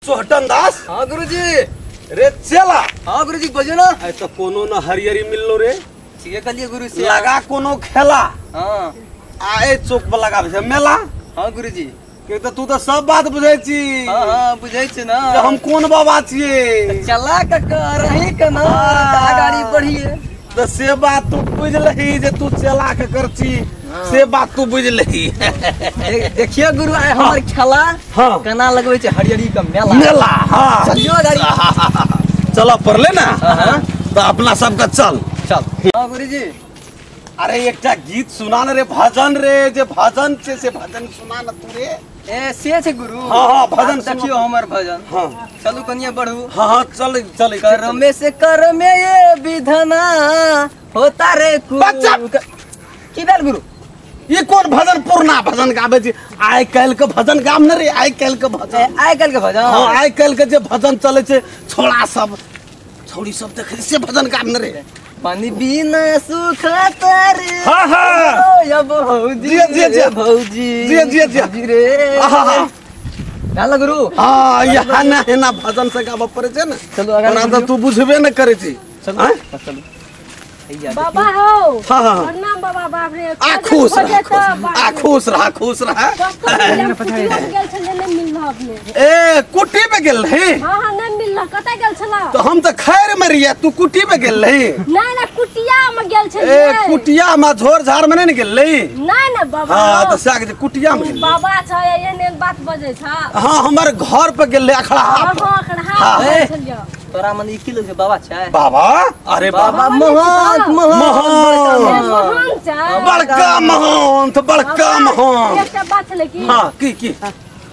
चोहटन दास। हाँ गुरुजी। रे चला। हाँ गुरुजी बजो ना। तो कोनो न हरियरी मिललो रे। ठीक है गुरु से लगा कोनो खेला। हाँ आए चौक पर लगा मेला। हाँ गुरुजी के तो तू तो सब बात बुझे छी। हाँ हाँ बुझे छी ना। तो हम कौन बाबा छिए। चला का रही का ना गाड़ी बढ़िए। तो से बात तू बुझ लही जे तू चला के करची। से बात तू बुझ लही। देखिए गुरु आए हमार खेला। हाँ कना लगवे छे हरियरी का मेला। मेला हाँ चलियो गाड़ी। चलो पड़ले ना। हाँ तो अपना सबका चल। चल। हाँ गुरुजी। अरे एक गीत सुना न रे भजन रे जे भजन छे से भजन सुना न तू रे। ए से छे गुरु। हाँ हाँ भजन देखियो हमार भजन। हाँ चलू कनिया बढ़ू। हाँ हाँ चल चल कर में से कर में ये विधना होता रे बच्चा। की बेल गुरु। ये कौन भजन पुरना भजन गावे छी। आइ काल के भजन गाम न रे। आइ काल के भजन। आइ काल के भजन। हाँ आइ काल के जे भजन चले छे छोड़ा सब छौड़ी सब देखे से भजन गाम न रे। पानी बिना सुख तारे। हाँ हाँ या भौजी जी भौजी जी रे। हाँ गाला गुरु। हाँ यहाँ ना है ना भजन से गाव पड़े छे ना। चलो अगर तो तू बुझबे न करे छी। चलो चलो बाबा हो। हाँ हाँ प्रणाम बाबा। बाप रे आ खुश रहा खुश रहा खुश रहा। ए कुटी पे गेल रही। हां हां नहीं मिलला कतै गेल छला। तो हम तो खैर में रहिए तू कुटी पे गेल रही। नहीं ना कुटिया में गेल छल। ए कुटिया में झोर झार में नहीं गेल रही। नहीं ना बाबा। हां तो साग कुटिया में बाबा छ एने बात बजे छ। हां हमर घर पे गेल अखड़ा। हां हां अखड़ा। तोरा मन 1 किलो के बाबा छै। बाबा अरे बाबा महान बड़का महान तो बड़का महान। एकटा बात छले की। हां की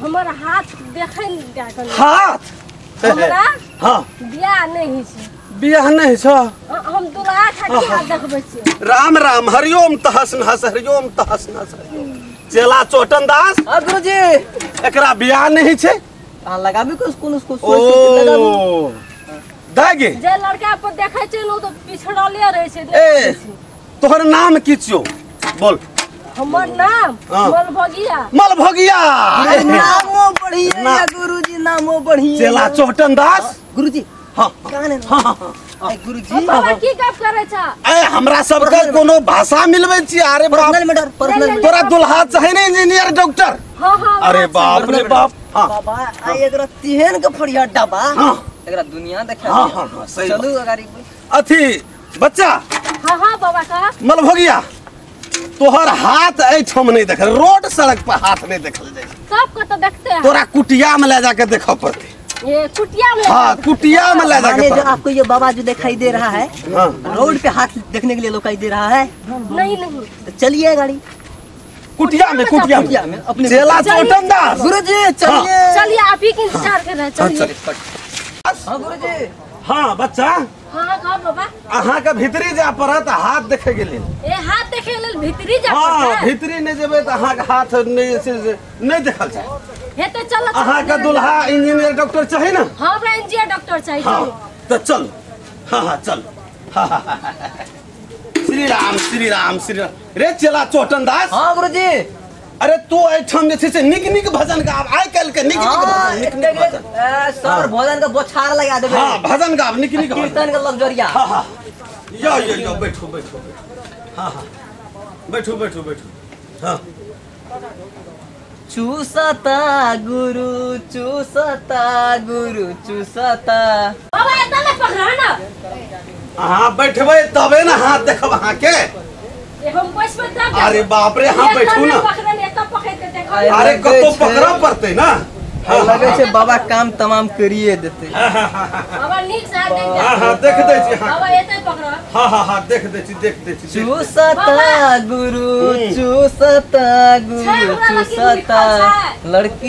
हमर हाथ देखै न हाथ हमरा। हां बियाह नहीं होइ छै। बियाह नहीं छ। हम दुल्हा छठी हाथ देखबै छी। राम राम हरिओम तहस नहस हरिओम तहस नहस। चेला चोटन दास। हां गुरुजी। एकरा बियाह नहीं छै। हां लगाबी को उसको ओ दागे जे लड़का पर देखै छै न तो पिछड़ले रहे छै। ए तोहर नाम की छियो बोल। हमर नाम मलभगिया। मलभगिया नामो बढ़िया गुरुजी नामो बढ़िया। चेला चोटन दास। गुरुजी हां काने हां गुरुजी बाबा की गप करे छ। ए हमरा सब के कोनो भाषा मिलबै छी। अरे पर्सनल मैटर पर्सनल। तोरा दुल्हा चाहे ने इंजीनियर डॉक्टर। हां हां अरे बाप रे बाप। हां बाबा आ एकरा तिहेन के फड़िया डबा। हां एकरा दुनिया देखा। हां हां सही। चलू गाड़ी अथी बच्चा। हां हां बाबा का मलभगिया तोहर हाथ एठम नहीं देखल रोड सड़क पर हाथ नहीं देखल जाए। सब को तो देखते हैं। तोरा कुटिया में ले जाके देखा पड़ते। ये कुटिया में। हाँ कुटिया में ले जाके जो आपको ये बाबा जो दिखाई दे रहा है रोड पे हाथ देखने के लिए दिखाई दे रहा है। नहीं नहीं तो चलिए गाड़ी कुटिया में अपने चेला चोटन दास। गुरुजी चलिए चलिए आप ही के इंतजार कर रहे हैं। चलिए। हाँ गुरुजी। हाँ बच्चा हाँ कहो बाबा। अहाँ के भीतरी जा पड़त हाथ देखे के लिए। ए हाथ देखे लेल भीतरी जा हाँ पड़ता है। भीतरी नहीं जेबे तो अहाँ के हाथ नहीं देखल जाए। हे तो चलो। अहाँ के दुल्हा इंजीनियर डॉक्टर चाहिए ना। हाँ हमरा इंजीनियर डॉक्टर चाहिए। हाँ तो चल। हाँ हाँ चल। श्री राम श्री राम श्री राम। रे चेला चोटन दास। हाँ गुरुजी। अरे तू एठम जे से निक भजन गाव आइ काल के निक भजन। सर भजन का बोछार लगा देबे। हां भजन गाव निक कीर्तन का लग्जरिया। हां हां यो बैठो बैठो। हां हां बैठो बैठो बैठो। हां चूसता गुरु चूसता गुरु चूसता। बाबा इतना नहीं पकड़ा ना। हां बैठबे तबे ना हाथ देखब अहाँ के। हम बस में तब। अरे बाप रे हां बैठू ना। अरे कतो पकड़ा पड़ते ना। लगे छे बाबा काम तमाम करिए देते। बाबा नीक से हाथ देख जा। हां देख दे छी। बाबा एते पकड़ा। हां देख दे छी। चूसता गुरु चूसता गुरु चूसता लड़की।